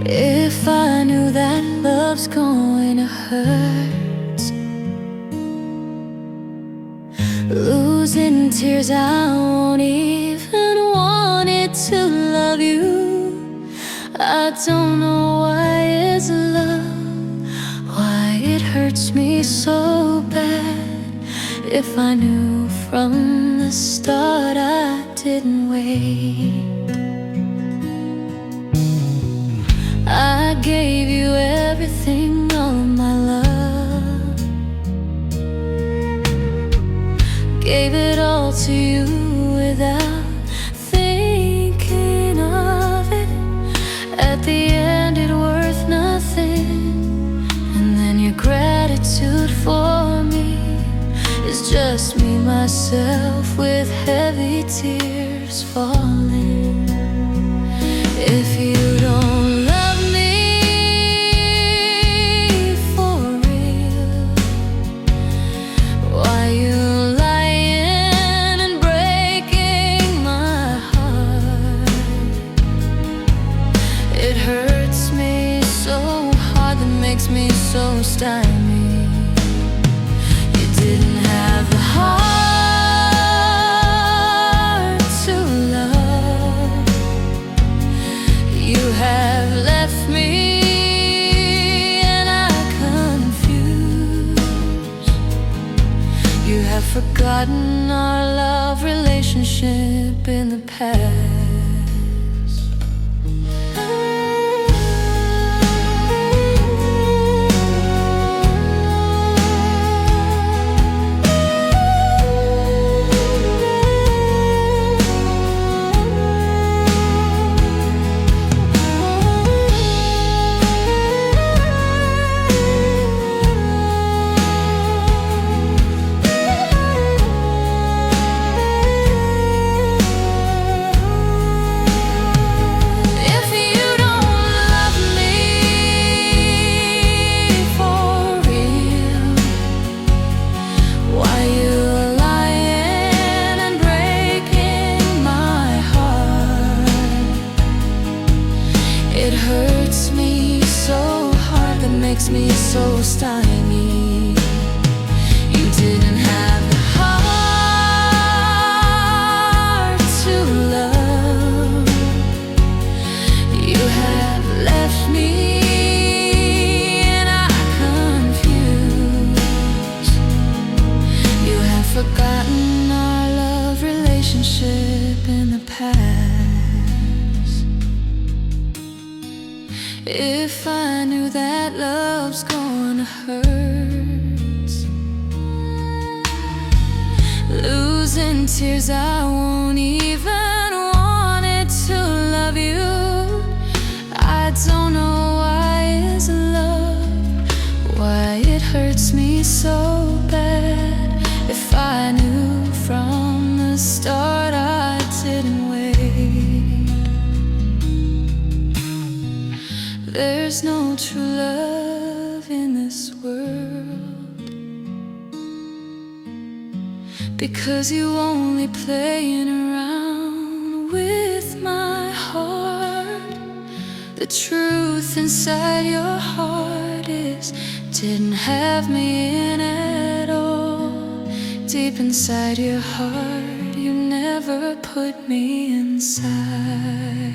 If I knew that love's going to hurt, losing tears, I won't even want it to love you. I don't know why it's love, why it hurts me so bad. If I knew from the start I didn't wait. I gave you everything, all of my love, gave it all to you without thinking of it. At the end it worth nothing, and then your gratitude for me is just me, myself, with heavy tears falling. If you don't love me for real, why you lying and breaking my heart? It hurts me so hard, that makes me so stymied. You didn't have the heart to love. You have left me and I'm confused. You have forgotten our love relationship in the past. It hurts me so hard, that makes me so stymied. You didn't have the heart to love. You have left me and I'm confused. You have forgotten our love relationship in the past. If I knew that love's gonna hurt, losing tears, I won't even want it to love you. I don't know why it's love, why it hurts me so bad. If I knew from the start I didn't wait. There's no true love in this world, because you only playing around with my heart. The truth inside your heart is didn't have me in at all. Deep inside your heart, you never put me inside.